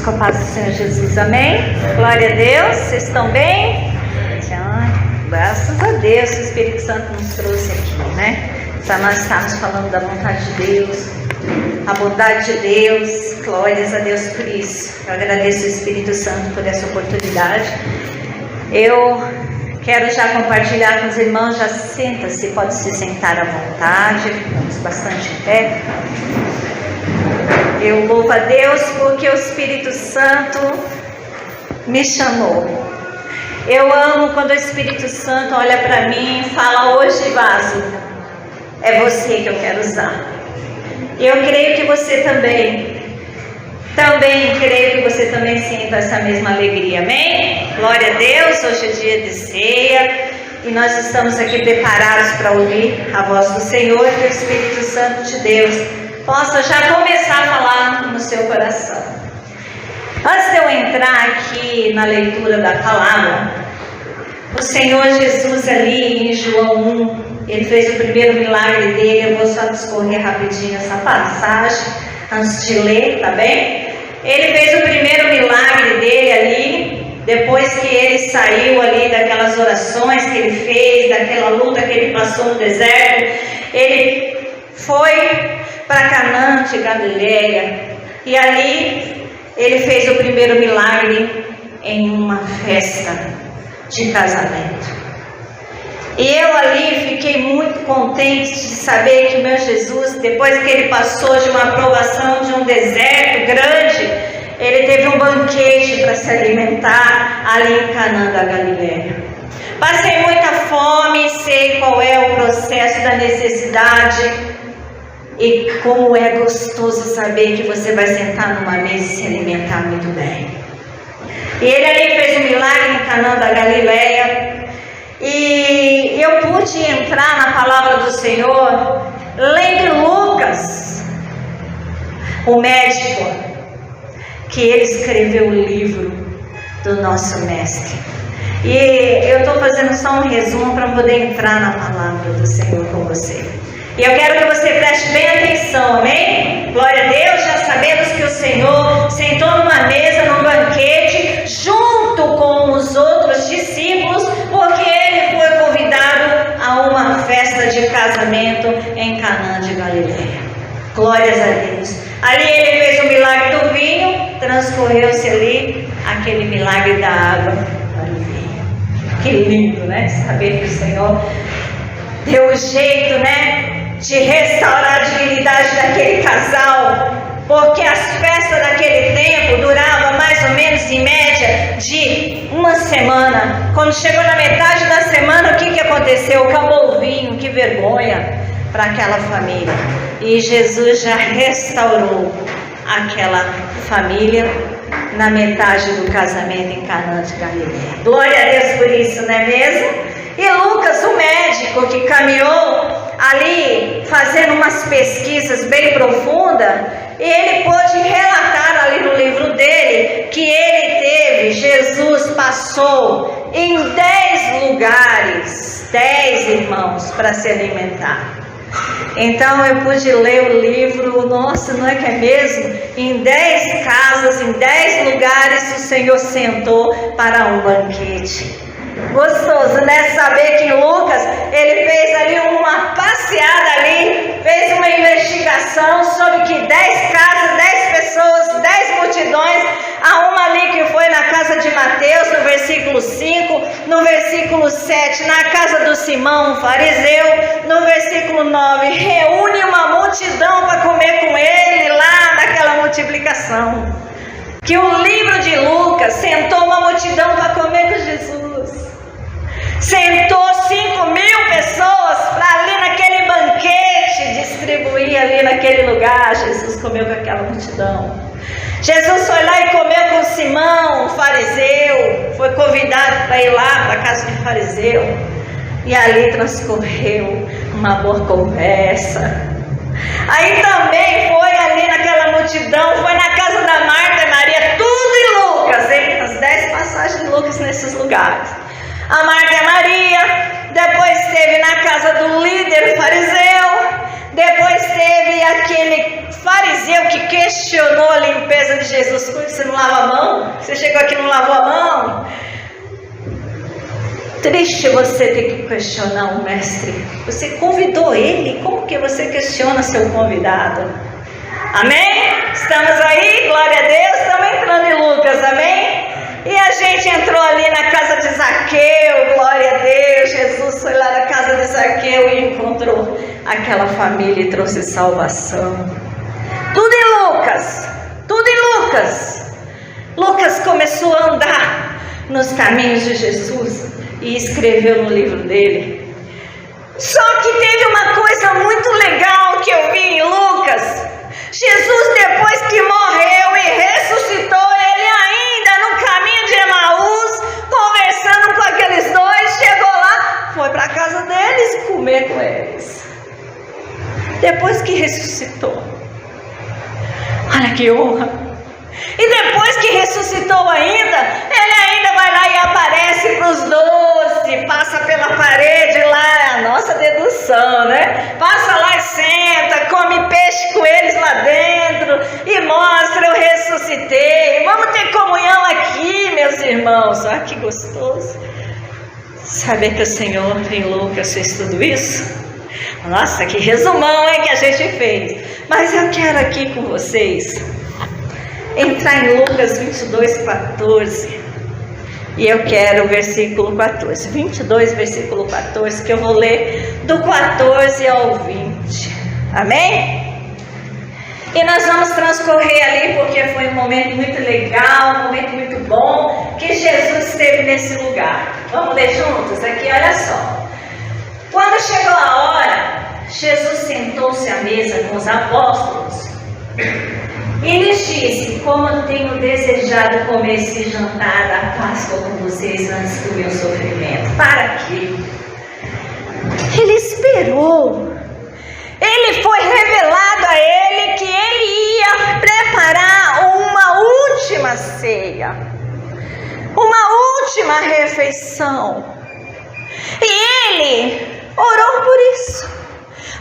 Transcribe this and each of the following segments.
com a paz do Senhor Jesus, amém? Glória a Deus, vocês estão bem? Graças a Deus, o Espírito Santo nos trouxe aqui, né? Para nós estarmos falando da vontade de Deus, a bondade de Deus. Glórias a Deus por isso. Eu agradeço o Espírito Santo por essa oportunidade. Eu quero já compartilhar com os irmãos. Já senta-se, pode se sentar à vontade. Ficamos bastante em pé. Eu louvo a Deus porque o Espírito Santo me chamou. Eu amo quando o Espírito Santo olha para mim e fala: hoje, vaso, é você que eu quero usar. Eu creio que você também creio que você também sinta essa mesma alegria, amém? Glória a Deus. Hoje é dia de ceia e nós estamos aqui preparados para ouvir a voz do Senhor. Que o Espírito Santo de Deus possa já começar a falar no seu coração. Antes de eu entrar aqui na leitura da palavra, o Senhor Jesus ali em João 1, ele fez o primeiro milagre dele. Eu vou só discorrer rapidinho essa passagem antes de ler, tá bem? Ele fez o primeiro milagre dele ali, depois que ele saiu ali daquelas orações que ele fez, daquela luta que ele passou no deserto. Ele foi para Canaã de Galileia e ali ele fez o primeiro milagre em uma festa de casamento. E eu ali fiquei muito contente de saber que meu Jesus, depois que ele passou de uma provação de um deserto grande, ele teve um banquete para se alimentar ali em Canaã da Galileia. Passei muita fome, sei qual é o processo da necessidade e como é gostoso saber que você vai sentar numa mesa e se alimentar muito bem. E ele ali fez um milagre em Canaã da Galileia. E eu pude entrar na palavra do Senhor lendo Lucas, o médico, que ele escreveu o livro do nosso mestre. E eu estou fazendo só um resumo para poder entrar na palavra do Senhor com você. E eu quero que você preste bem atenção, amém? Glória a Deus. Já sabemos que o Senhor sentou numa mesa, num banquete, junto com os outros discípulos, porque ele foi convidado a uma festa de casamento em Canaã de Galileia. Glórias a Deus. Ali ele fez o milagre do vinho, transcorreu-se ali aquele milagre da água para o vinho. Que lindo, né? Saber que o Senhor deu o jeito, né, de restaurar a dignidade daquele casal, porque as festas daquele tempo duravam mais ou menos em média de uma semana. Quando chegou na metade da semana, o que aconteceu? Acabou o vinho. Que vergonha para aquela família. E Jesus já restaurou aquela família na metade do casamento em Canaã de Galileia. Glória a Deus por isso, não é mesmo? E Lucas, o médico que caminhou ali fazendo umas pesquisas bem profundas, ele pôde relatar ali no livro dele que Jesus passou em 10 lugares, 10 irmãos, para se alimentar. Então eu pude ler o livro. Nossa, não é que é mesmo? Em 10 casas, em 10 lugares o Senhor sentou para um banquete. Gostoso, né? Saber que Lucas, ele fez ali uma passeada ali, fez uma investigação sobre que 10 casas, 10 pessoas, 10 multidões, há uma ali que foi na casa de Mateus, no versículo 5, no versículo 7, na casa do Simão, fariseu, no versículo 9, reúne uma multidão para comer com ele lá naquela multiplicação. Que o livro de Lucas sentou uma multidão para comer com Jesus. Sentou 5.000 pessoas para ali naquele banquete distribuir ali naquele lugar. Jesus comeu com aquela multidão. Jesus foi lá e comeu com Simão, o fariseu. Foi convidado para ir lá para a casa do fariseu. E ali transcorreu uma boa conversa. Aí também foi ali naquela multidão, foi na casa da Marta e Maria, tudo em Lucas, hein? As 10 passagens de Lucas nesses lugares. A Marta e a Maria, depois esteve na casa do líder fariseu, Depois teve aquele fariseu que questionou a limpeza de Jesus. Por que você não lava a mão? Você chegou aqui e não lavou a mão? Triste você ter que questionar o mestre. Você convidou ele, como que você questiona seu convidado? Amém? Estamos aí, glória a Deus. Estamos entrando em Lucas, amém? E a gente entrou ali na casa de Zaqueu, glória a Deus. Jesus foi lá na casa de Zaqueu e encontrou aquela família e trouxe salvação. Tudo em Lucas, tudo em Lucas. Lucas começou a andar nos caminhos de Jesus e escreveu no livro dele. Só que teve uma coisa muito legal que eu vi em Lucas. Jesus, depois que morreu e ressuscitou, ele ainda no caminho de Emaús, conversando com aqueles dois, chegou lá, foi para a casa deles comer com eles. Depois que ressuscitou. Olha que honra. E depois que ressuscitou ainda, ele ainda vai lá e aparece para os 12, passa pela parede lá, a nossa dedução, né? Passa lá e senta, come peixe com eles lá dentro e mostra, eu ressuscitei. Vamos ter comunhão aqui, meus irmãos. Olha que gostoso. Saber que o Senhor em Lucas fez tudo isso? Nossa, que resumão que a gente fez. Mas eu quero aqui com vocês entrar em Lucas 22, 14. E eu quero o versículo 14. 22, versículo 14, que eu vou ler do 14 ao 20. Amém? E nós vamos transcorrer ali, porque foi um momento muito legal, um momento muito bom, que Jesus esteve nesse lugar. Vamos ler juntos aqui, olha só. Quando chegou a hora, Jesus sentou-se à mesa com os apóstolos e lhes disse: como eu tenho desejado comer esse jantar da Páscoa com vocês antes do meu sofrimento. Para quê? Ele esperou. Ele foi revelado a ele que ele ia preparar uma última ceia, uma última refeição. E ele orou por isso.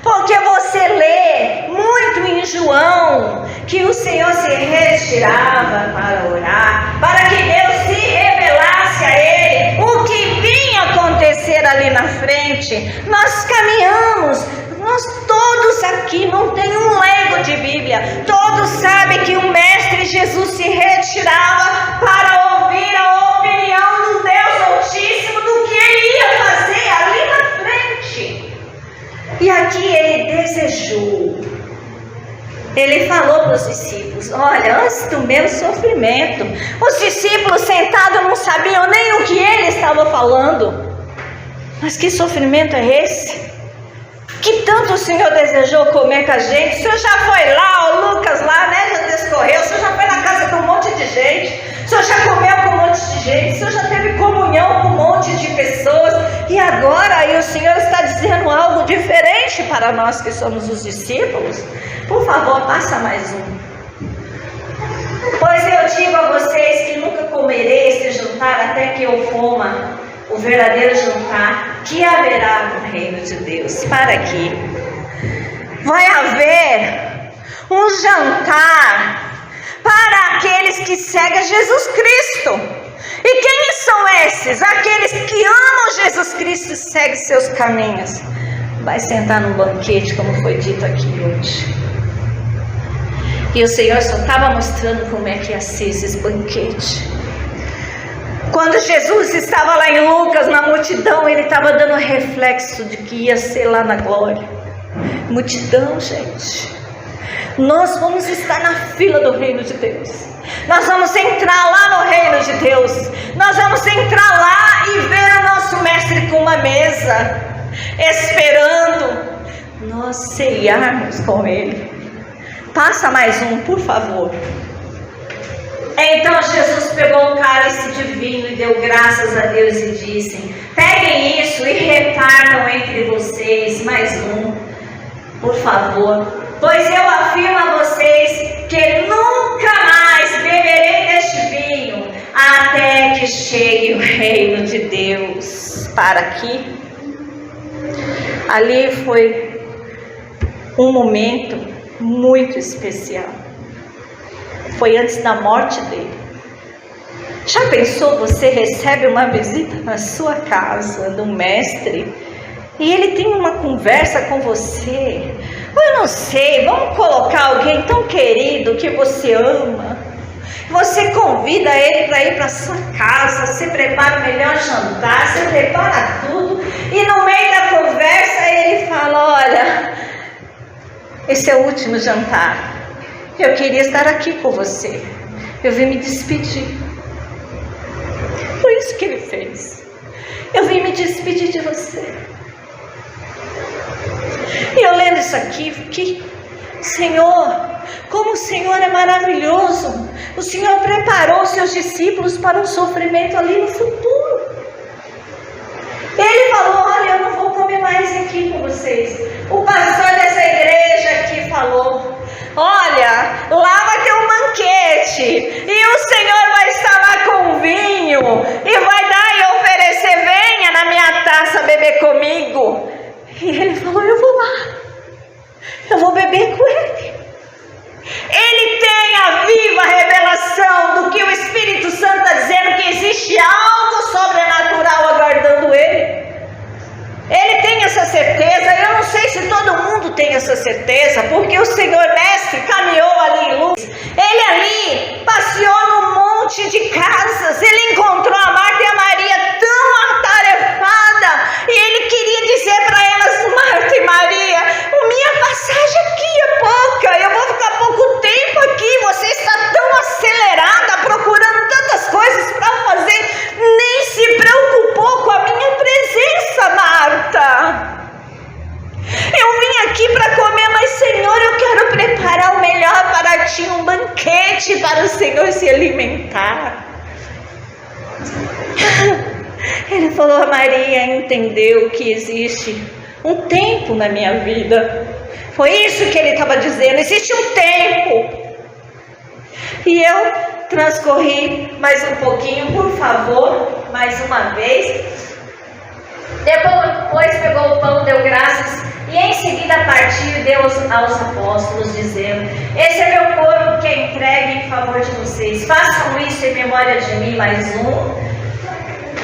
Porque você lê muito em João que o Senhor se retirava para orar, para que Deus se revelasse a ele o que vinha acontecer ali na frente. Nós caminhamos, nós todos aqui, não tem um leigo de Bíblia, todos sabem que o Mestre Jesus se retirava para ouvir a opinião do Deus Altíssimo do que ele ia fazer ali na frente. E aqui ele desejou, ele falou para os discípulos: olha, antes do meu sofrimento, os discípulos sentados não sabiam nem o que ele estava falando. Mas que sofrimento é esse? Que tanto o Senhor desejou comer com a gente? O Senhor já foi lá, o Lucas lá, né? Já descorreu, o Senhor já foi na casa de um monte de gente, o Senhor já comeu com um monte de gente, o Senhor já teve comunhão com um monte de pessoas, e agora aí o Senhor está dizendo algo diferente para nós que somos os discípulos? Por favor, passa mais um. Pois eu digo a vocês que nunca comerei este jantar até que eu coma o verdadeiro jantar que haverá no reino de Deus. Para quê? Vai haver um jantar para aqueles que seguem Jesus Cristo. E quem são esses? Aqueles que amam Jesus Cristo e seguem seus caminhos. Vai sentar num banquete, como foi dito aqui hoje. E o Senhor só estava mostrando como é que ia ser esses banquetes. Quando Jesus estava lá em Lucas, na multidão, ele estava dando reflexo de que ia ser lá na glória. Multidão, gente. Nós vamos estar na fila do reino de Deus. Nós vamos entrar lá no reino de Deus. Nós vamos entrar lá e ver o nosso mestre com uma mesa, esperando nós ceiarmos com ele. Passa mais um, por favor. Então Jesus pegou o cálice de vinho e deu graças a Deus e disse: peguem isso e repartam entre vocês. Mais um, por favor. Pois eu afirmo a vocês que nunca mais beberei deste vinho até que chegue o reino de Deus. Para aqui. Ali foi um momento muito especial. Foi antes da morte dele. Já pensou, você recebe uma visita na sua casa de um mestre e ele tem uma conversa com você? Eu não sei, vamos colocar alguém tão querido que você ama. Você convida ele para ir para sua casa, você prepara o melhor jantar, você prepara tudo e no meio da conversa ele fala: olha, esse é o último jantar. Eu queria estar aqui com você. Eu vim me despedir. Foi isso que ele fez. Eu vim me despedir de você. E eu lendo isso aqui, Senhor, como o Senhor é maravilhoso. O Senhor preparou seus discípulos para um sofrimento ali no futuro. Ele falou: olha, eu não vou comer mais aqui com vocês. O pastor dessa igreja aqui falou: olha, lá vai ter um banquete e o Senhor vai estar lá com vinho e vai dar e oferecer: venha na minha taça beber comigo. E ele falou: eu vou lá, eu vou beber com ele. Ele tem a viva revelação do que o Espírito Santo está dizendo, que existe algo sobrenatural aguardando ele. Ele tem essa certeza. Eu não sei se todo mundo tem essa certeza, porque o Senhor Mestre caminhou ali em luz. Ele ali passeou num monte de casas. Ele encontrou a Marta e a Maria tão atarefada, e ele queria dizer para elas: Marta e Maria, minha passagem aqui é pouca, eu vou ficar pouco tempo aqui. Você está tão acelerada, procurando tantas coisas para fazer, nem se preocupou com a minha presença, Marta. Eu vim aqui para comer, mas Senhor, eu quero preparar o melhor para ti, um banquete para o Senhor se alimentar. Ele falou: a Maria entendeu que existe um tempo na minha vida. Foi isso que ele estava dizendo: existe um tempo. E eu transcorri mais um pouquinho, por favor, mais uma vez. Depois pegou o pão, deu graças e em seguida partiu e deu aos apóstolos, dizendo: esse é meu corpo que é entregue em favor de vocês. Façam isso em memória de mim. Mais um.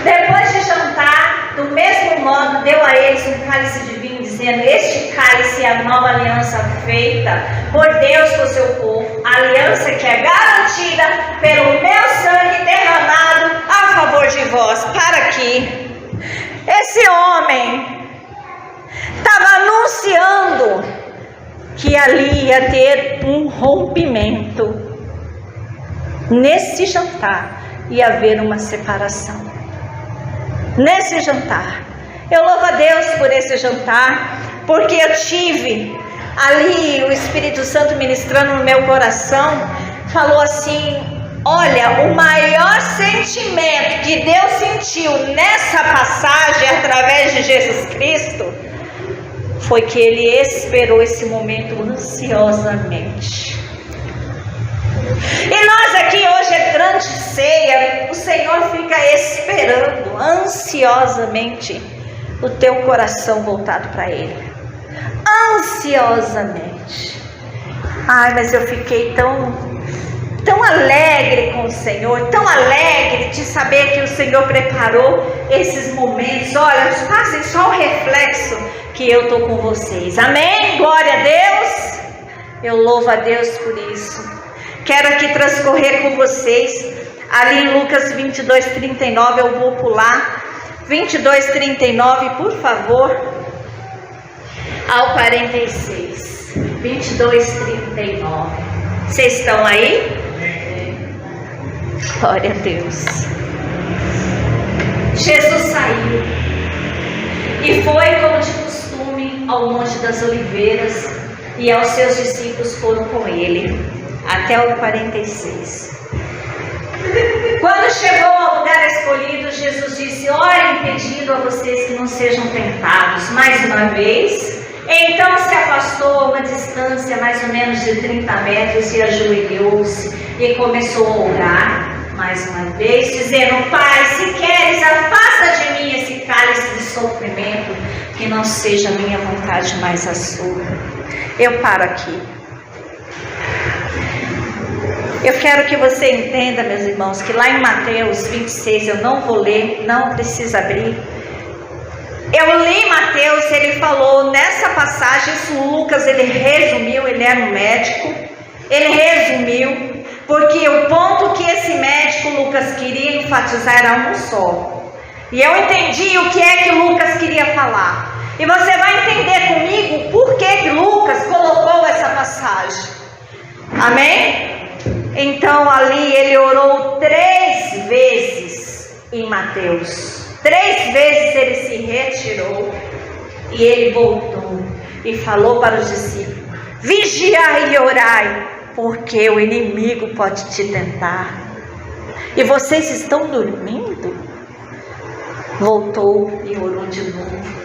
Depois de jantar, do mesmo modo, deu a eles um cálice de vinho, dizendo: este cálice é a nova aliança feita por Deus com o seu povo, a aliança que é garantida pelo meu sangue derramado a favor de vós. Para aqui. Esse homem estava anunciando que ali ia ter um rompimento. Nesse jantar ia haver uma separação. Nesse jantar, eu louvo a Deus por esse jantar, porque eu tive ali o Espírito Santo ministrando no meu coração. Falou assim: olha, o maior sentimento que Deus sentiu nessa passagem através de Jesus Cristo foi que Ele esperou esse momento ansiosamente. E nós aqui hoje é grande ceia, o Senhor fica esperando ansiosamente o teu coração voltado para Ele. Ansiosamente. Ai, mas eu fiquei tão alegre com o Senhor, tão alegre de saber que o Senhor preparou esses momentos. Olha, fazem só o reflexo que eu estou com vocês. Amém? Glória a Deus. Eu louvo a Deus por isso. Quero aqui transcorrer com vocês ali em Lucas 22:39, eu vou pular 22:39, por favor, ao 46. 22:39. Vocês estão aí? Glória a Deus. Jesus saiu e foi, como de costume, ao Monte das Oliveiras, e aos seus discípulos foram com ele. Até o 46. Quando chegou ao lugar escolhido, Jesus disse: orem pedindo a vocês que não sejam tentados. Mais uma vez. Então se afastou a uma distância mais ou menos de 30 metros e ajoelhou-se e começou a orar mais uma vez, dizendo: Pai, se queres, afasta de mim esse cálice de sofrimento, que não seja a minha vontade, mas a sua. Eu paro aqui. Eu quero que você entenda, meus irmãos, que lá em Mateus 26, eu não vou ler, não precisa abrir. Eu li Mateus, ele falou nessa passagem, isso Lucas, ele resumiu, ele era um médico, ele resumiu, porque o ponto que esse médico Lucas queria enfatizar era um só. E eu entendi o que é que Lucas queria falar. E você vai entender comigo por que Lucas colocou essa passagem. Amém? Então ali ele orou 3 vezes em Mateus. 3 vezes ele se retirou e ele voltou e falou para os discípulos: vigiai e orai, porque o inimigo pode te tentar. E vocês estão dormindo? Voltou e orou de novo.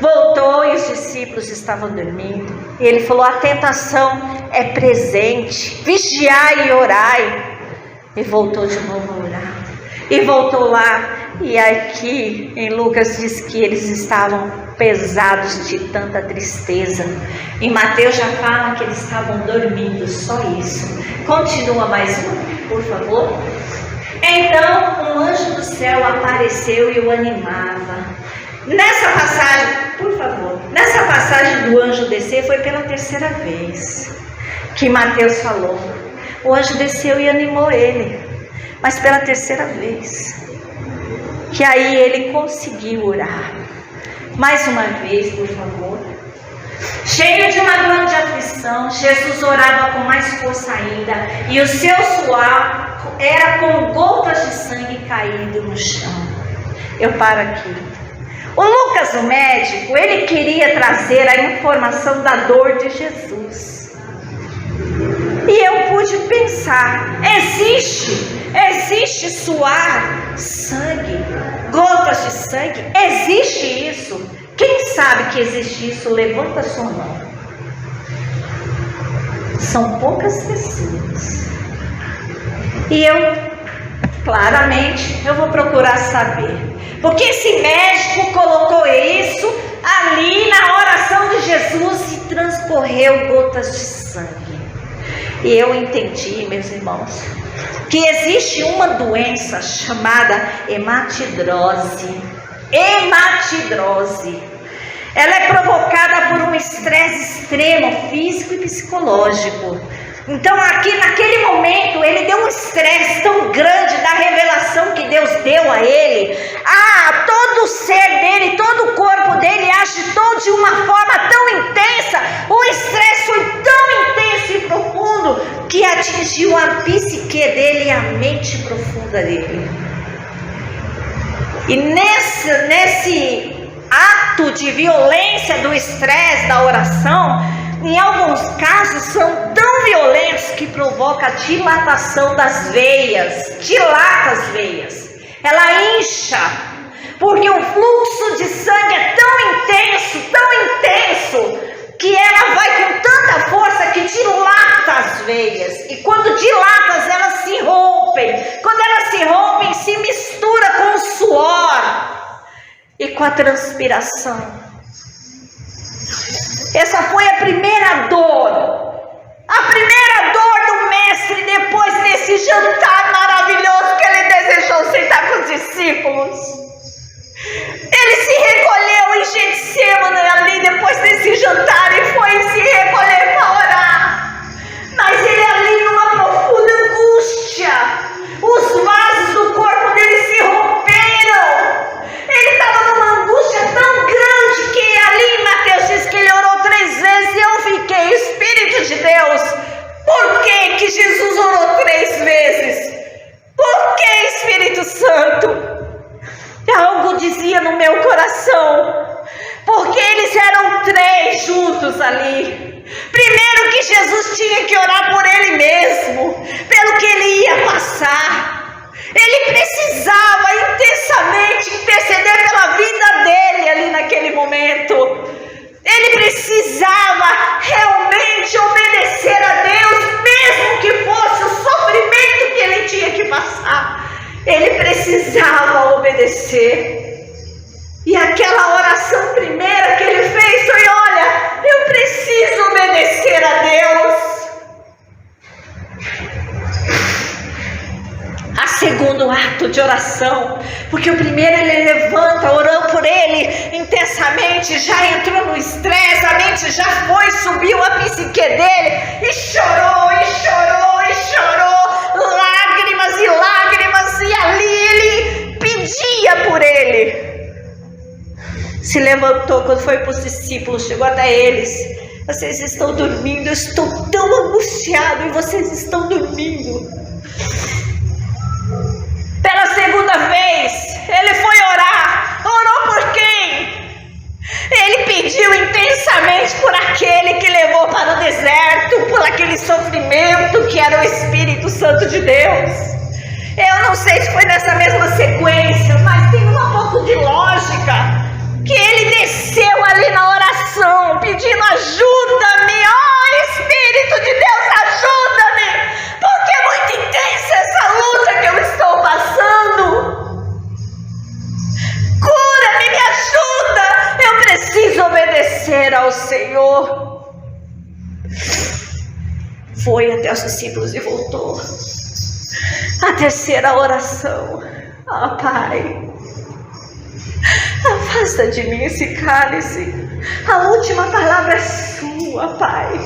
Voltou e os discípulos estavam dormindo. E ele falou: a tentação é presente, vigiai e orai. E voltou de novo a orar. E voltou lá. E aqui em Lucas diz que eles estavam pesados de tanta tristeza. Em Mateus já fala que eles estavam dormindo, só isso. Continua mais um, por favor. Então um anjo do céu apareceu e o animava. Nessa passagem, por favor, nessa passagem do anjo descer foi pela 3ª vez que Mateus falou. O anjo desceu e animou ele, mas pela 3ª vez. Que aí ele conseguiu orar. Mais uma vez, por favor. Cheio de uma grande aflição, Jesus orava com mais força ainda, e o seu suor era como gotas de sangue caído no chão. Eu paro aqui. O Lucas, o médico, ele queria trazer a informação da dor de Jesus. E eu pude pensar, existe suar sangue, gotas de sangue, existe isso? Quem sabe que existe isso? Levanta a sua mão. São poucas pessoas. E eu, claramente, eu vou procurar saber. Porque esse médico colocou isso ali na oração de Jesus e transcorreu gotas de sangue. E eu entendi, meus irmãos, que existe uma doença chamada hematidrose. Hematidrose. Ela é provocada por um estresse extremo, físico e psicológico. Então aqui naquele momento ele deu um estresse tão grande da revelação que Deus deu a ele. Todo o ser dele, todo o corpo dele agitou de uma forma tão intensa. O estresse foi tão intenso e profundo que atingiu a psique dele e a mente profunda dele. E nesse ato de violência do estresse da oração, em alguns casos são tão violentos que provoca a dilatação das veias, dilata as veias, ela incha, porque o fluxo de sangue é tão intenso, que ela vai com tanta força que dilata as veias, e quando dilata elas se rompem, quando elas se rompem se mistura com o suor e com a transpiração. Essa foi a primeira dor do mestre depois desse jantar maravilhoso que ele desejou sentar com os discípulos. Ele se recolheu em Getsemane ali depois desse jantar e foi se recolher para orar. Mas ele ali numa profunda angústia, os vasos do corpo dele se romperam. Ele estava numa angústia tão grande que ali em Mateus diz que ele orou 3 vezes e eu fiquei, Espírito de Deus, por que Jesus orou 3 vezes? Por que, Espírito Santo? Algo dizia no meu coração, porque eles eram 3 juntos ali. Primeiro que Jesus tinha que orar por ele mesmo, pelo que ele ia passar. Ele precisava intensamente interceder pela vida dele ali naquele momento. Ele precisava realmente obedecer a Deus, mesmo que fosse o sofrimento que ele tinha que passar. Ele precisava obedecer. E aquela oração primeira que ele fez foi: olha, eu preciso obedecer a Deus. A segundo ato de oração, porque o primeiro ele levanta, orou por ele intensamente, já entrou no estresse, a mente já foi, subiu a psique dele e chorou, e chorou, e chorou, lágrimas e lágrimas, e ali ele pedia por ele. Se levantou quando foi para os discípulos, chegou até eles: vocês estão dormindo, eu estou tão angustiado e vocês estão dormindo. Pela segunda vez, ele foi orar. Orou por quem? Ele pediu intensamente por aquele que levou para o deserto, por aquele sofrimento que era o Espírito Santo de Deus. Eu não sei se foi nessa mesma sequência, mas tem um pouco de lógica, que ele desceu ali na oração, pedindo: ajuda-me, ó Espírito de Deus, ajuda-me, porque é muito intensa essa luta que eu estou passando. Cura-me, me ajuda, eu preciso obedecer ao Senhor. Foi até os discípulos e voltou. A terceira oração: ó Pai, afasta de mim esse cálice. A última palavra é sua, Pai.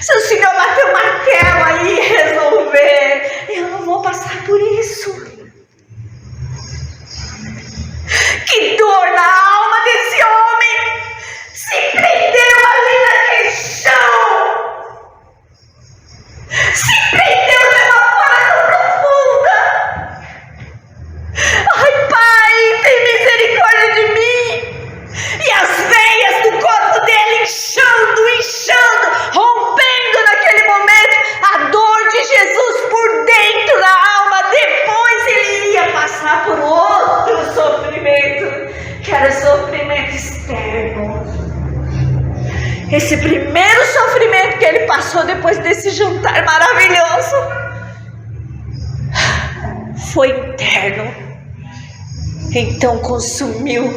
Se o Senhor bater o martelo aí e resolver, eu não vou passar por isso. Que dor na alma desse homem! Se prendeu ali naquele chão! Se prendeu de uma forma tão profunda! Ai, Pai, tem misericórdia de mim! E as veias do corpo dele inchando, inchando, rompendo naquele momento, a dor de Jesus por dentro da alma. Depois ele ia passar por outro sofrimento, que era sofrimento externo. Esse primeiro sofrimento que ele passou depois desse jantar maravilhoso foi interno. Então consumiu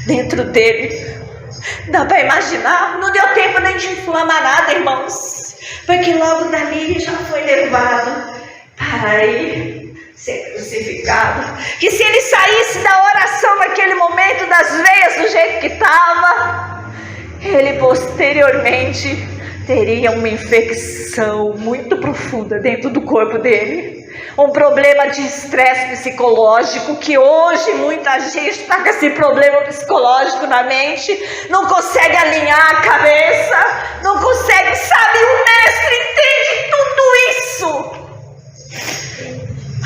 dentro dele. Dá para imaginar? Não deu tempo nem de inflamar nada, irmãos, porque logo dali já foi levado para aí ser crucificado. Que se ele saísse da oração naquele momento, das veias do jeito que estava, ele posteriormente teria uma infecção muito profunda dentro do corpo dele. Um problema de estresse psicológico, que hoje muita gente está com esse problema psicológico na mente, não consegue alinhar a cabeça, não consegue, sabe, o mestre entende tudo isso.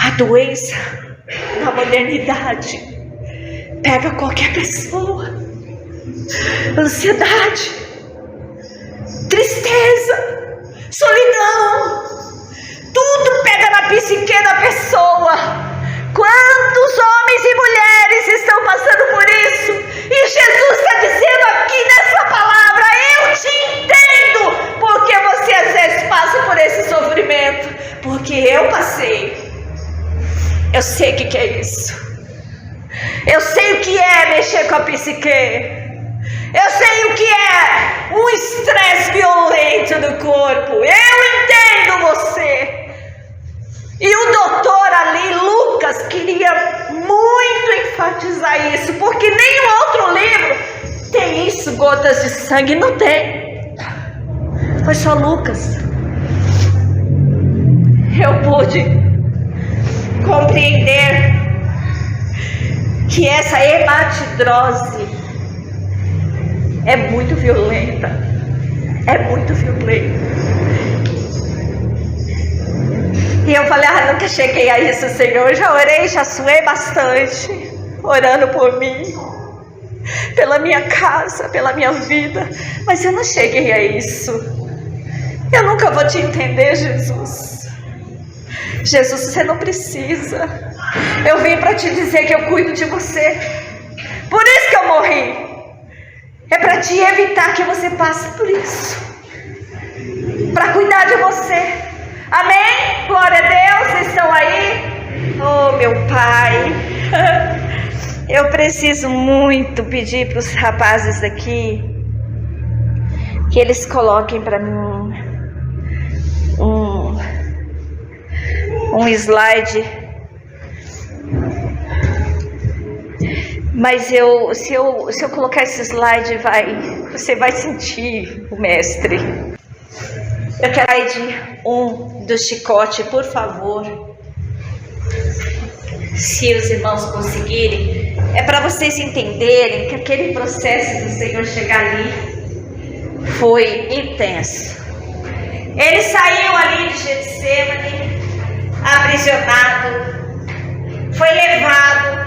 A doença da modernidade pega qualquer pessoa: ansiedade, tristeza, solidão, tudo pega na psique da pessoa. Quantos homens e mulheres estão passando por isso? E Jesus está dizendo aqui nessa palavra: eu te entendo, porque você às vezes passa por esse sofrimento, porque eu passei. Eu sei o que é isso. Eu sei o que é mexer com a psique. Eu sei o que é um estresse violento do corpo. Eu entendo você. E o doutor ali, Lucas, queria muito enfatizar isso, porque nenhum outro livro tem isso, gotas de sangue, não tem. Foi só Lucas. Eu pude compreender que essa hematidrose é muito violenta. É muito violenta. E eu falei: nunca cheguei a isso, Senhor. Já orei, já suei bastante, orando por mim, pela minha casa, pela minha vida, mas eu não cheguei a isso. Eu nunca vou te entender, Jesus. Jesus, você não precisa. Eu vim para te dizer que eu cuido de você. Por isso que eu morri. É para te evitar que você passe por isso, para cuidar de você. Amém? Glória a Deus, vocês estão aí? Oh, meu Pai, eu preciso muito pedir para os rapazes aqui que eles coloquem para mim um slide. Mas se eu colocar esse slide, você vai sentir o mestre. Eu quero de do chicote, por favor. Se os irmãos conseguirem, é para vocês entenderem que aquele processo do Senhor chegar ali foi intenso. Ele saiu ali de Getsemane, aprisionado, foi levado.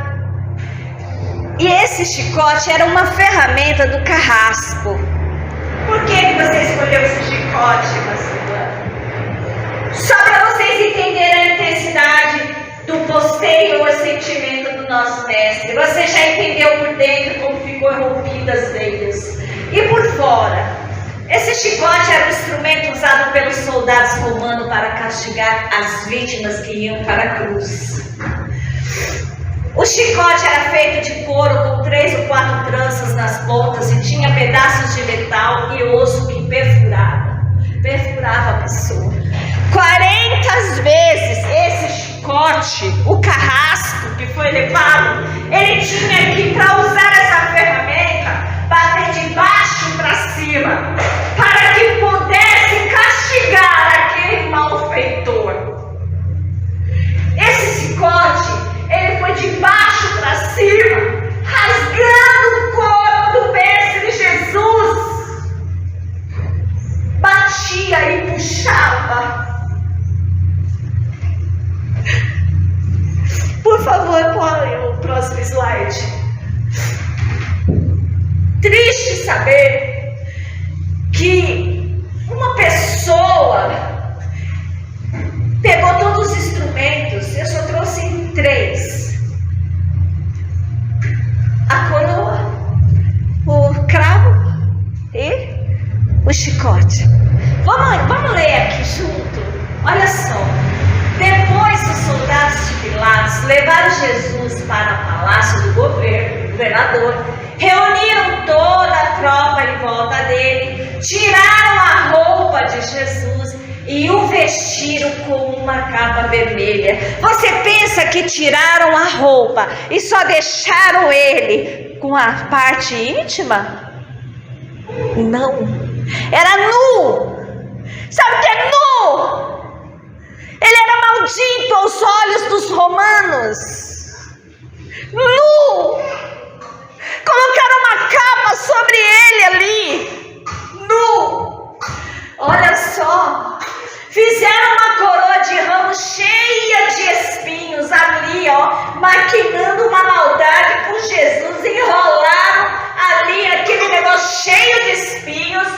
E esse chicote era uma ferramenta do carrasco. Por que você escolheu esse chicote, pastor? Só para vocês entenderem a intensidade do posterior sentimento do nosso mestre. Você já entendeu por dentro como ficou rompida as veias. E por fora, esse chicote era um instrumento usado pelos soldados romanos para castigar as vítimas que iam para a cruz. O chicote era feito de couro com 3 ou 4 tranças nas pontas e tinha pedaços de metal e osso que perfurava a pessoa. 40 vezes esse chicote, o carrasco que foi levado, ele tinha que, para usar essa ferramenta, bater de baixo para cima, para que pudesse castigar aquele malfeitor. Esse chicote, ele foi de baixo para cima, rasgando o corpo do mestre Jesus. Batia e puxava. Por favor, põe o próximo slide. Triste saber que uma pessoa pegou todos os instrumentos, eu só trouxe 3. A coroa, o cravo e o chicote. Vamos ler aqui junto. Olha só. Depois os soldados de Pilatos levaram Jesus para o palácio do governador, reuniram toda a tropa em volta dele, tiraram a roupa de Jesus e o vestiram com uma capa vermelha. Você pensa que tiraram a roupa e só deixaram ele com a parte íntima? Não, era nu. Sabe o que é nu? Ele era maldito aos olhos dos romanos. Nu. Colocaram uma capa sobre ele ali. Nu. Olha só. Fizeram uma coroa de ramos cheia de espinhos ali, ó, maquinando uma maldade com Jesus. Enrolaram ali aquele negócio cheio de espinhos.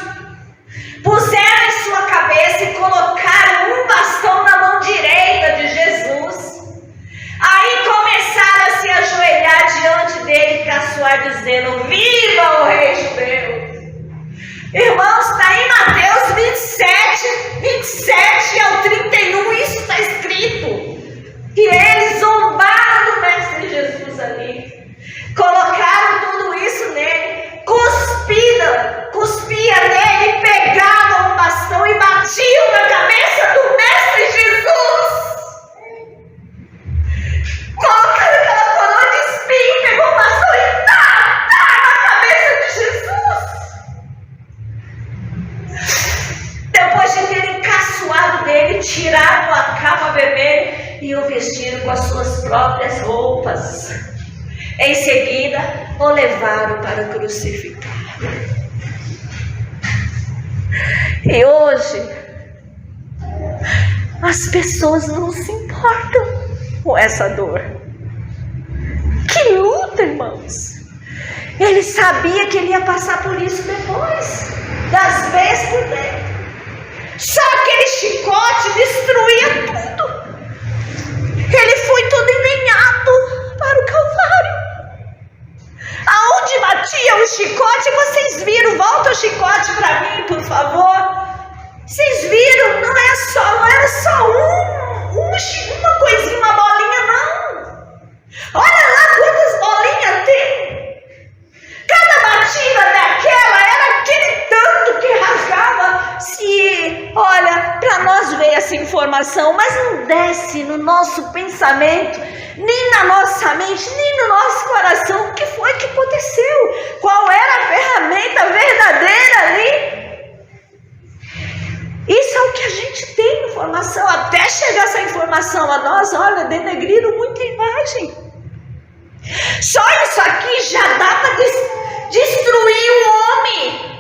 Puseram em sua cabeça e colocaram um bastão na mão direita de Jesus. Aí começaram a se ajoelhar diante dele e caçoar, dizendo: viva o rei judeu! Irmãos, está em Mateus 27 ao 31, isso está escrito. Que eles zombaram do mestre Jesus ali. Colocaram tudo isso nele, cuspia nele, pegavam um bastão e batiam na cabeça do mestre Jesus. Colocaram aquela coroa de espinho, pegou o bastão e tá na cabeça de Jesus. Depois de terem caçoado dele, tiraram a capa vermelha e o vestiram com as suas próprias roupas. Em seguida, o levaram para crucificar. E hoje, as pessoas não se importam com essa dor. Que luta, irmãos! Ele sabia que ele ia passar por isso depois das vestes dele. Só aquele chicote destruía tudo. Ele foi todo enlenhado para o Calvário. Aonde batia o chicote, vocês viram? Volta o chicote para mim, por favor. Vocês viram? Não era só uma coisinha, uma bolinha, não. Olha lá quantas bolinhas tem. Cada batida daquela era aquele tanto que rasgava informação, mas não desce no nosso pensamento, nem na nossa mente, nem no nosso coração. O que foi que aconteceu? Qual era a ferramenta verdadeira ali? Isso é o que a gente tem informação. Até chegar essa informação a nós, olha, denegriram muita imagem. Só isso aqui já dá para destruir o homem.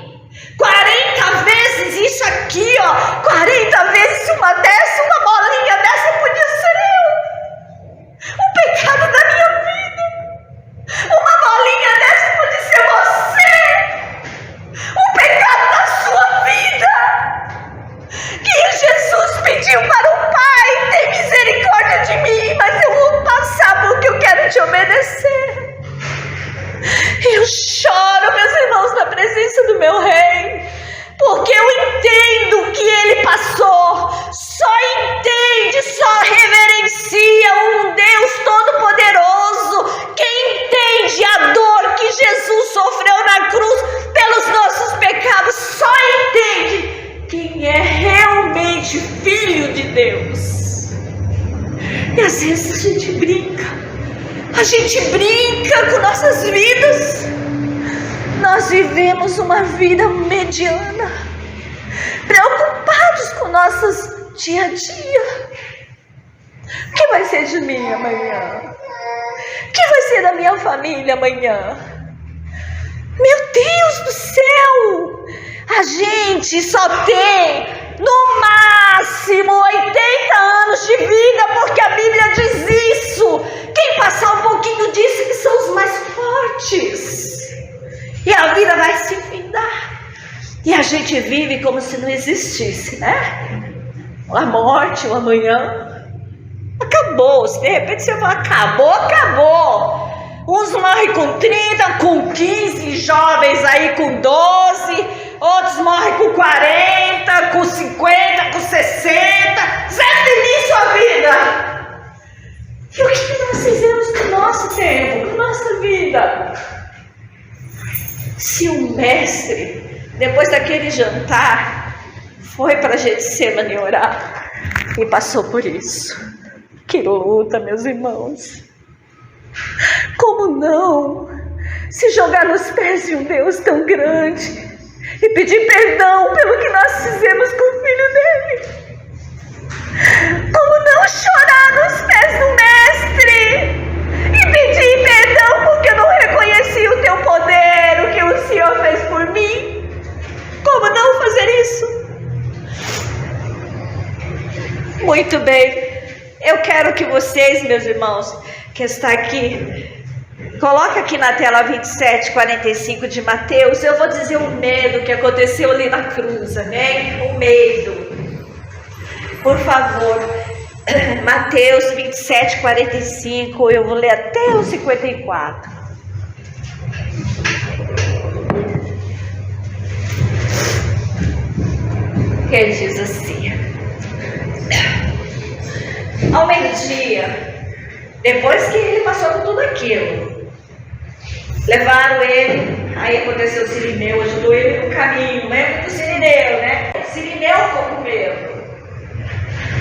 40 vezes isso aqui, ó. 40 vezes uma dessa, uma bolinha dessa podia ser eu. O pecado da minha vida. Uma bolinha dessa pode ser você. O pecado da sua vida. Que Jesus pediu para o Pai ter misericórdia de mim, mas eu vou passar porque eu quero te obedecer. Eu choro, meus irmãos, na presença do meu Rei, porque eu entendo o que Ele passou. Só entende, só reverencia um Deus Todo-Poderoso. Quem entende a dor que Jesus sofreu na cruz pelos nossos pecados, só entende quem é realmente filho de Deus. E às vezes a gente brinca. A gente brinca com nossas vidas. Nós vivemos uma vida mediana, preocupados com nossos dia a dia. O que vai ser de mim amanhã? O que vai ser da minha família amanhã? Meu Deus do céu! A gente só tem no máximo 80 anos de vida, porque a Bíblia diz isso. Quem passar um pouquinho disso que são os mais fortes. E a vida vai se findar. E a gente vive como se não existisse, né? A morte, o amanhã. Acabou. Se de repente você fala, acabou, acabou. Uns morrem com 30, com 15, jovens aí com 12. Outros morrem com 40, com 50, com 60. Zé feliz sua vida. E o que nós fizemos com o nosso tempo, com a nossa vida? Se o mestre, depois daquele jantar, foi para Getsemane orar e passou por isso. Que luta, meus irmãos. Como não se jogar nos pés de um Deus tão grande e pedir perdão pelo que nós fizemos com o filho dele? Como não chorar nos pés do mestre e pedir perdão porque eu não reconheci o teu poder, o que o Senhor fez por mim? Como não fazer isso? Muito bem, eu quero que vocês, meus irmãos, que está aqui, coloca aqui na tela 27:45 de Mateus. Eu vou dizer o medo que aconteceu ali na cruz, amém? O medo. Por favor, Mateus 27:45, eu vou ler até o 54. Que ele diz assim: ao meio-dia, depois que ele passou por tudo aquilo, levaram ele, aí aconteceu o Cirineu, ajudou ele no caminho, lembra do Cirineu, né? O Cirineu ficou com medo.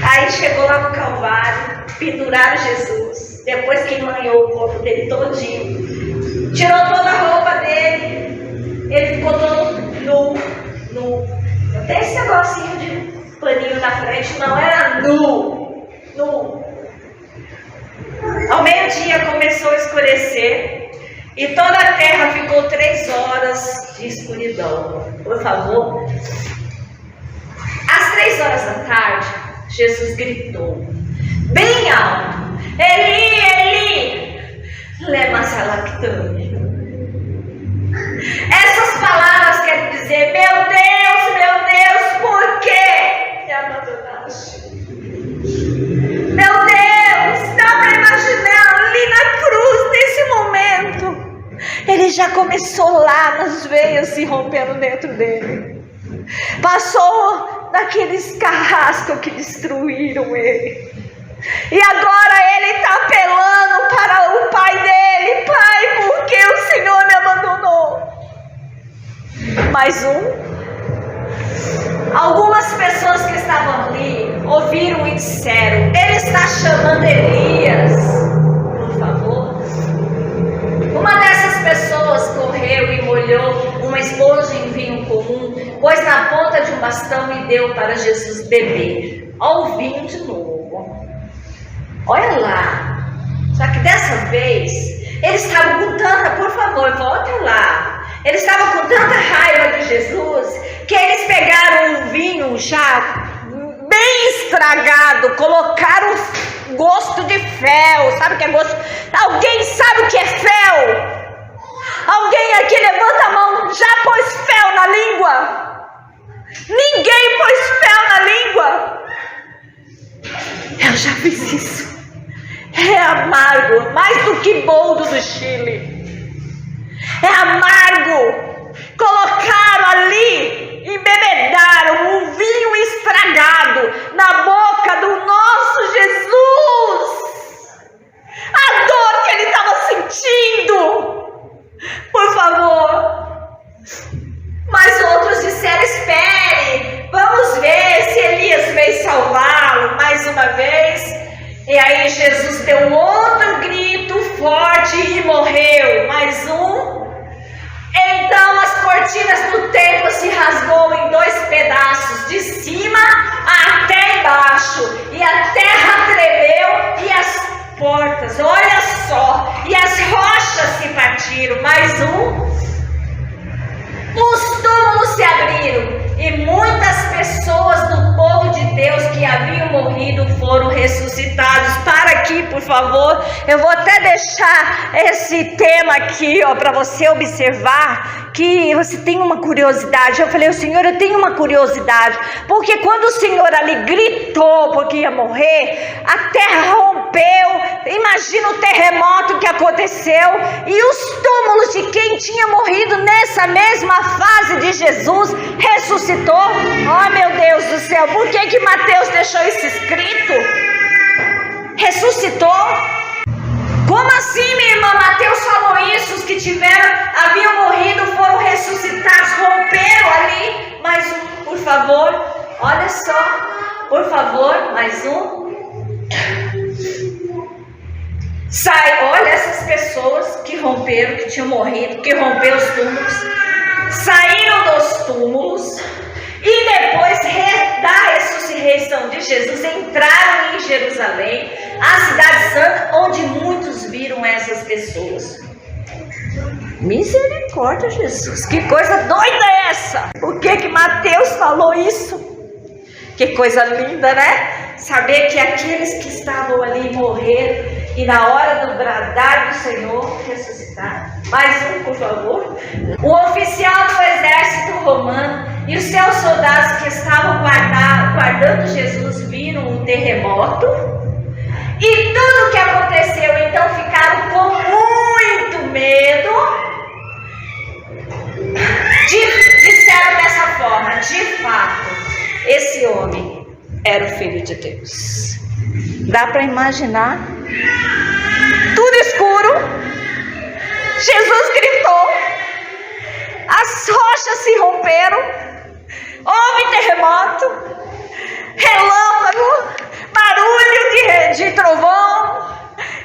Aí chegou lá no Calvário, penduraram Jesus, depois que enlanhou o corpo dele todinho, tirou toda a roupa dele, ele ficou todo nu. Não tem esse negocinho de paninho na frente, não, era nu. Ao meio-dia começou a escurecer e toda a terra ficou 3 horas de escuridão. Por favor. Às 3 horas da tarde, Jesus gritou bem alto: Eli, Eli, lema sabachthani. Essas palavras querem dizer: meu Deus, por que me abandonaste? Meu Deus, dá para imaginar ali na cruz, nesse momento, ele já começou lá nas veias se rompendo dentro dele. Passou daqueles carrascos que destruíram ele. E agora ele está apelando para o pai dele: Pai, por que o Senhor me abandonou? Mais um. Algumas pessoas que estavam ali ouviram isso bastão e deu para Jesus beber. Olha o vinho de novo. Olha lá. Só que dessa vez, eles estavam com tanta, por favor, volta lá. Eles estavam com tanta raiva de Jesus, que eles pegaram um vinho já bem estragado, colocaram gosto de fel. Sabe o que é gosto? Alguém sabe o que é fel? Alguém aqui levanta a mão, já pôs fel na língua? Ninguém pôs fel na língua. Eu já fiz isso. É amargo, mais do que boldo do Chile. É amargo. Colocaram ali, embebedaram um vinho estragado na boca do nosso Jesus. A dor que ele estava sentindo. Por favor. Mas outros disseram: espere, vamos ver se Elias veio salvá-lo mais uma vez. E aí Jesus deu um outro grito forte e morreu. Mais um. Então as cortinas do templo se rasgou em 2 pedaços, de cima até embaixo, e a terra tremeu e as portas, olha só, e as rochas se partiram. Mais um. Os túmulos se abriram e muitas pessoas do povo de Deus que haviam morrido foram ressuscitados. Para aqui, por favor. Eu vou até deixar esse tema aqui, ó, para você observar, que você tem uma curiosidade. Eu falei: o Senhor, eu tenho uma curiosidade, porque quando o Senhor ali gritou porque ia morrer, a terra rompeu. Imagina o terremoto que aconteceu, e os túmulos de quem tinha morrido nessa mesma fase de Jesus ressuscitou. Oh, meu Deus do céu, por que Mateus deixou isso escrito? Ressuscitou? Como assim, minha irmã? Mateus falou isso. Os que haviam morrido foram ressuscitados, romperam ali. Mais um, por favor. Olha só, por favor, mais um. Olha essas pessoas que romperam, que tinham morrido, que romperam os túmulos, saíram dos túmulos e depois da ressurreição de Jesus entraram em Jerusalém, a cidade santa, onde muitos viram essas pessoas. Misericórdia, Jesus, que coisa doida é essa? Por que Mateus falou isso? Que coisa linda, né? Saber que aqueles que estavam ali morreram e na hora do bradar do Senhor ressuscitaram. Mais um, por favor. O oficial do exército romano e os seus soldados que estavam guardando Jesus viram o terremoto e tudo o que aconteceu. Então ficaram com muito medo. Disseram dessa forma: de fato, esse homem era o Filho de Deus. Dá para imaginar? Tudo escuro. Jesus gritou. As rochas se romperam. Houve terremoto, relâmpago, barulho de trovão.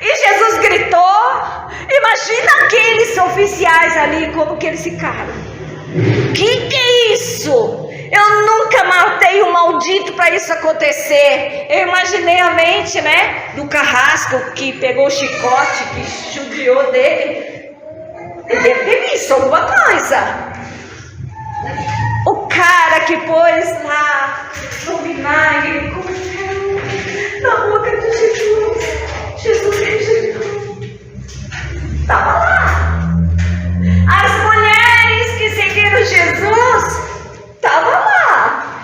E Jesus gritou. Imagina aqueles oficiais ali, como que eles ficaram. Que é isso? Eu nunca matei um maldito para isso acontecer. Eu imaginei a mente, né, do carrasco que pegou o chicote, que judiou dele. Ele deve ter visto alguma coisa. O cara que pôs lá no vinagre na boca de Jesus. Jesus rejeitou. Estava lá. As mulheres que seguiram Jesus estavam lá.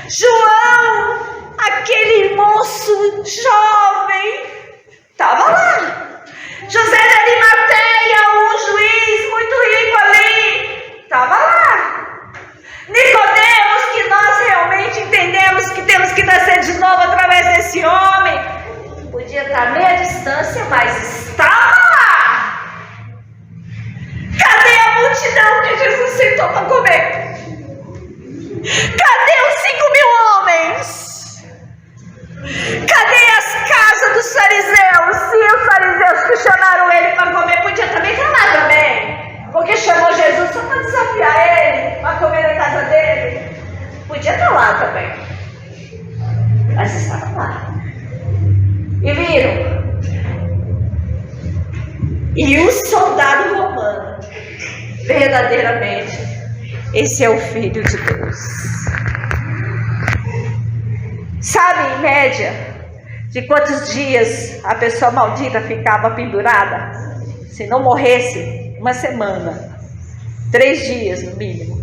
João, aquele moço jovem, estava lá. José de Arimateia, um juiz muito rico ali, estava lá. Nicodemos, que nós realmente entendemos que temos que nascer de novo através desse homem, podia estar meia distância, e o soldado romano. Verdadeiramente, esse é o Filho de Deus. Sabe, em média, de quantos dias a pessoa maldita ficava pendurada? Se não morresse, 1 semana, 3 dias no mínimo.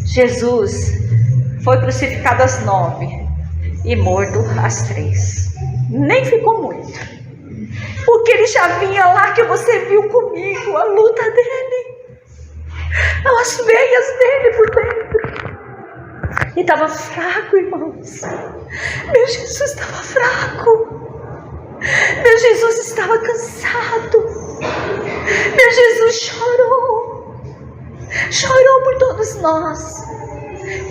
Jesus foi crucificado às 9 e morto às 3. Nem ficou muito, porque ele já vinha lá, que você viu comigo, a luta dele, as veias dele por dentro. E estava fraco, irmãos. Meu Jesus estava fraco. Meu Jesus estava cansado. Meu Jesus chorou. Chorou por todos nós.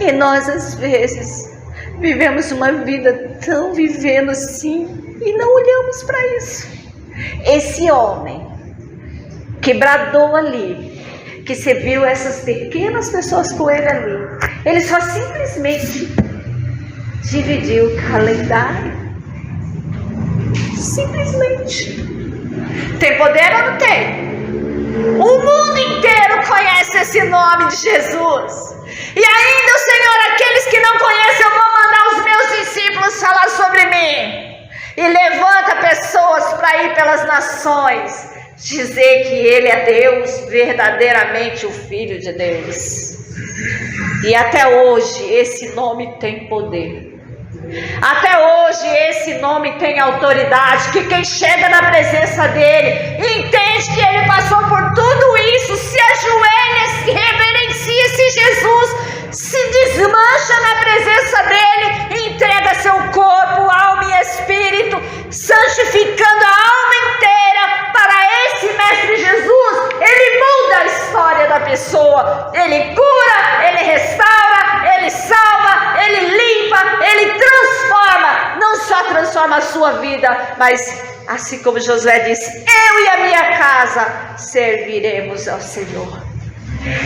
E nós, às vezes, vivemos uma vida tão vivendo assim e não olhamos para isso. Esse homem que bradou ali, que você viu essas pequenas pessoas com ele ali, ele só simplesmente dividiu o calendário. Simplesmente. Tem poder ou não tem? O mundo inteiro conhece esse nome de Jesus. E ainda, Senhor, aqueles que não conhecem, eu vou mandar os meus discípulos falar sobre mim. E levanta pessoas para ir pelas nações, dizer que Ele é Deus, verdadeiramente o Filho de Deus. E até hoje esse nome tem poder. Até hoje esse nome tem autoridade, que quem chega na presença dele, entende que ele passou por tudo isso, se ajoelha, se reverencia esse Jesus, se desmancha na presença dele, entrega seu corpo, alma e espírito, santificando a alma inteira para esse Mestre Jesus. Ele muda a história da pessoa, ele cura, ele restaura, ele salva, ele limpa, ele transforma. Não só transforma a sua vida, mas assim como Josué disse, eu e a minha casa serviremos ao Senhor.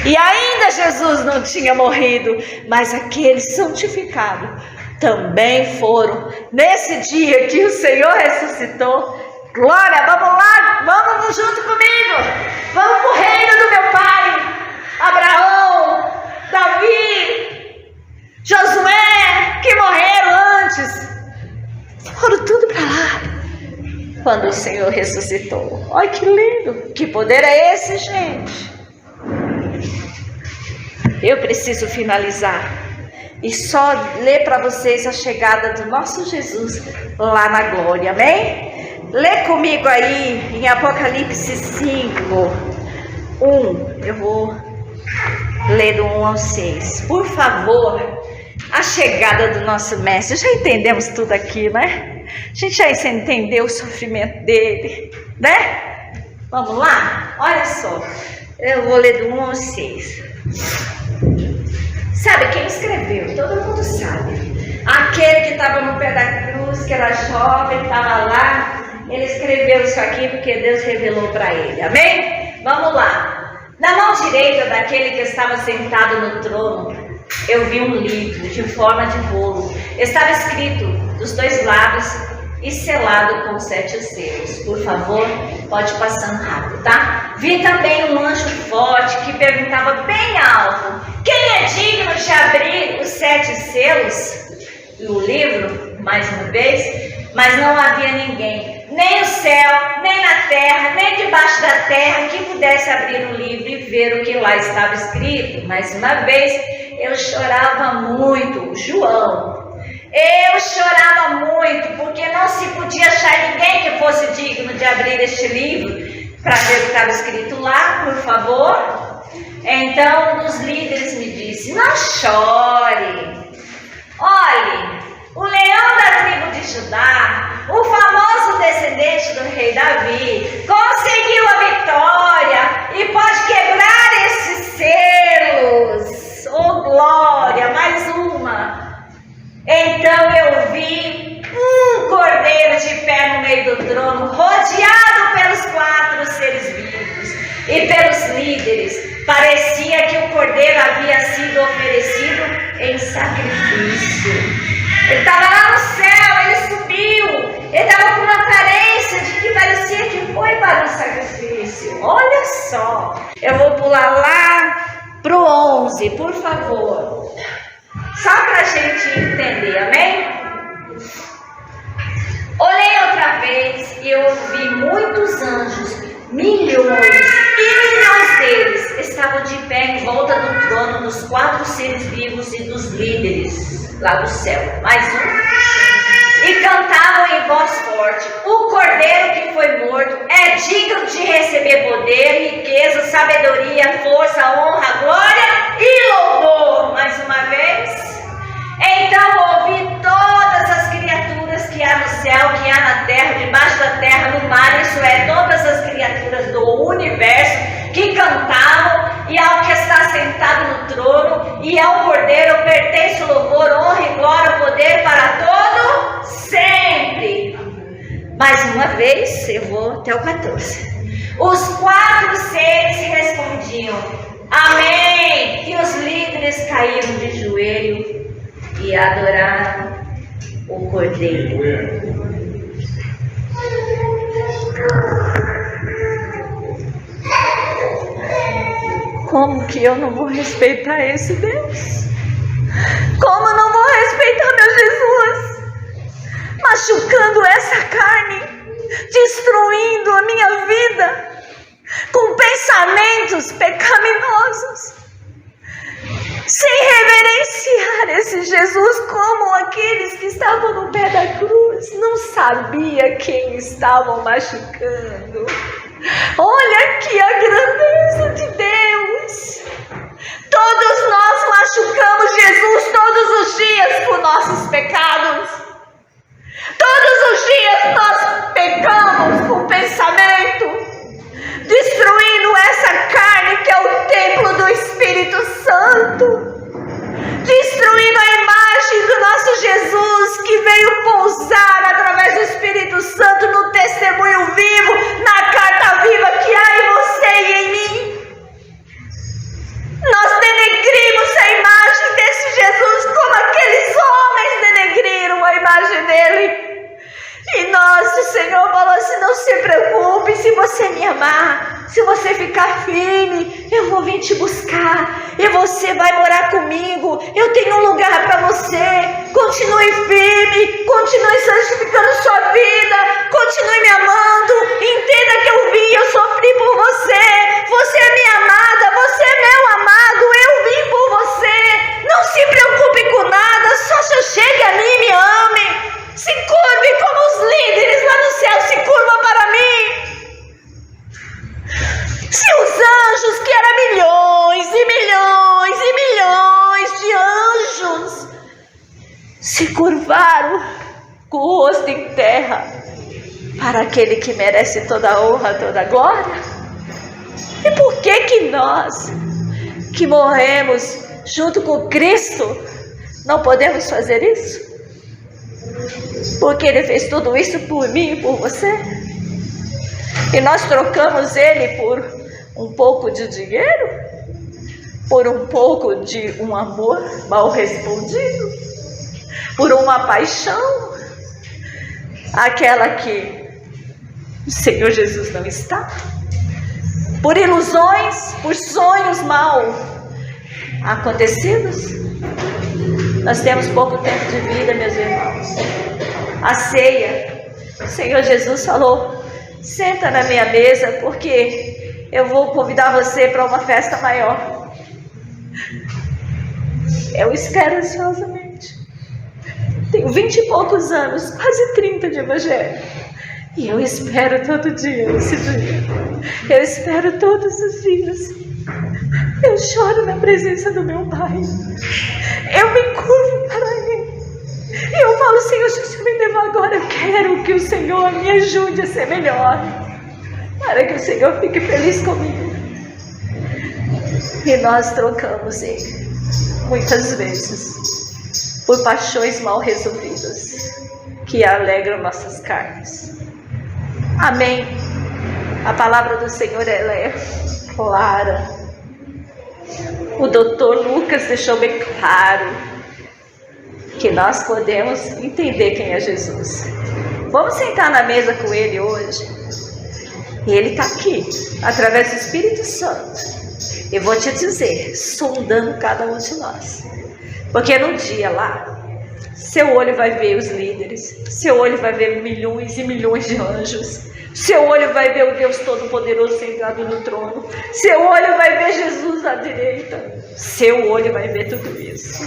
E ainda Jesus não tinha morrido, mas aqueles santificados também foram. Nesse dia que o Senhor ressuscitou, glória, vamos lá, vamos junto comigo, vamos para o reino do meu pai. Abraão, Davi, Josué, que morreram antes, foram tudo para lá quando o Senhor ressuscitou. Olha que lindo, que poder é esse, gente? Eu preciso finalizar e só ler para vocês a chegada do nosso Jesus lá na glória, amém? Lê comigo aí em Apocalipse 5, 1, eu vou ler do 1 ao 6, por favor. A chegada do nosso mestre, já entendemos tudo aqui, né? A gente já entendeu o sofrimento dele, né? Vamos lá? Olha só, eu vou ler do 1 ao 6. Sabe quem escreveu? Todo mundo sabe. Aquele que estava no pé da cruz, que era jovem, estava lá. Ele escreveu isso aqui porque Deus revelou para ele, amém? Vamos lá. Na mão direita daquele que estava sentado no trono, eu vi um livro de forma de rolo. Estava escrito dos dois lados e selado com 7 selos. Por favor, pode passando rápido, tá? Vi também um anjo forte que perguntava bem alto: quem é digno de abrir os 7 selos? E o livro, mais uma vez, mas não havia ninguém, nem no céu, nem na terra, nem debaixo da terra, que pudesse abrir o livro e ver o que lá estava escrito. Mais uma vez, eu chorava muito, João. Eu chorava muito, porque não se podia achar ninguém que fosse digno de abrir este livro para ver o que estava escrito lá, por favor. Então, um dos líderes me disse: não chore. Olhe, o leão da tribo de Judá, o famoso descendente do rei Davi, conseguiu a vitória e pode quebrar esses selos. Oh, glória, mais uma. Então eu vi um cordeiro de pé no meio do trono, rodeado pelos 4 seres vivos e pelos líderes. Parecia que o cordeiro havia sido oferecido em sacrifício. Ele estava lá no céu, ele subiu, ele estava com uma aparência de que parecia que foi para o sacrifício. só. Eu vou pular lá pro 11, por favor. Só para a gente entender, amém? Olhei outra vez e eu vi muitos anjos, milhões e milhões deles estavam de pé em volta do trono dos 4 seres vivos e dos líderes lá do céu. Mais um. E cantavam em voz forte: o cordeiro que foi morto é digno de receber poder, riqueza, sabedoria, força, honra, glória e louvor. Mais uma vez. Então ouvi todas as criaturas que há no céu, que há na terra, debaixo da terra, no mar, isso é, todas as criaturas do universo, que cantavam, e ao que está sentado no trono, e ao cordeiro pertence o louvor, honra e glória, poder para todo sempre. Mais uma vez, eu vou até o 14. Os 4 seres respondiam: amém. E os líderes caíram de joelho e adoraram o cordeiro. Como que eu não vou respeitar esse Deus? Como eu não vou respeitar meu Jesus? Machucando essa carne, destruindo a minha vida com pensamentos pecaminosos, sem reverenciar esse Jesus como aqueles que estavam no pé da cruz. Não sabia quem estavam machucando. Olha aqui a grandeza de Deus. Todos nós machucamos Jesus todos os dias por nossos pecados. Todos os dias nós pecamos com pensamento, destruindo essa carne que é o templo do Espírito Santo, destruindo a imagem do nosso Jesus que veio pousar através do Espírito Santo no testemunho vivo, na carta viva que há em você e em mim. Nós denegrimos a imagem desse Jesus como aqueles homens denegriram a imagem dele. E nós, o Senhor falou assim: não se preocupe, se você me amar, se você ficar firme, eu vou vir te buscar e você vai morar comigo. Eu tenho um lugar para você. Continue firme, continue santificando sua vida, continue me amando. Entenda que eu sofri por você. Você é minha amada, você é meu amado. Eu vim por você. Não se preocupe com nada, só chegue a mim e me ame. Se curve como os líderes lá no céu se curvam para mim. Se os anjos, que eram milhões e milhões e milhões de anjos, se curvaram com o rosto em terra para aquele que merece toda a honra, toda a glória, e por que nós, que morremos junto com Cristo, não podemos fazer isso? Porque Ele fez tudo isso por mim e por você. E nós trocamos Ele por um pouco de dinheiro, por um pouco de um amor mal respondido, por uma paixão, aquela que o Senhor Jesus não está, por ilusões, por sonhos mal acontecidos. Nós temos pouco tempo de vida, meus irmãos. A ceia, o Senhor Jesus falou: senta na minha mesa, porque eu vou convidar você para uma festa maior. Eu espero ansiosamente. Tenho 20 e poucos anos, quase 30 de evangelho, e eu espero todo dia esse dia. Eu espero todos os dias. Eu choro na presença do meu Pai. Eu me curvo para Ele. E eu falo: Senhor, se o Senhor me levar agora, eu quero que o Senhor me ajude a ser melhor, para que o Senhor fique feliz comigo. E nós trocamos Ele, muitas vezes, por paixões mal resolvidas, que alegram nossas carnes. Amém. A palavra do Senhor, ela é clara. O doutor Lucas deixou bem claro que nós podemos entender quem é Jesus. Vamos sentar na mesa com Ele hoje. E Ele está aqui, através do Espírito Santo. Eu vou te dizer, sondando cada um de nós. Porque no dia lá, seu olho vai ver os líderes, seu olho vai ver milhões e milhões de anjos, seu olho vai ver o Deus Todo-Poderoso sentado no trono, seu olho vai ver Jesus à direita, seu olho vai ver tudo isso.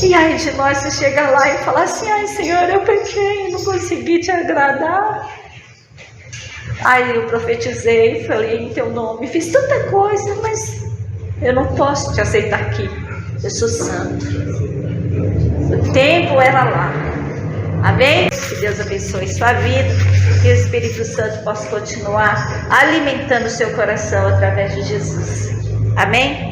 E aí de nós você chega lá e fala assim: ai Senhor, eu pequei, não consegui te agradar. Aí eu profetizei, falei em teu nome, fiz tanta coisa, mas eu não posso te aceitar aqui, eu sou santo. O tempo era lá. Amém? Que Deus abençoe sua vida, que o Espírito Santo possa continuar alimentando o seu coração através de Jesus. Amém?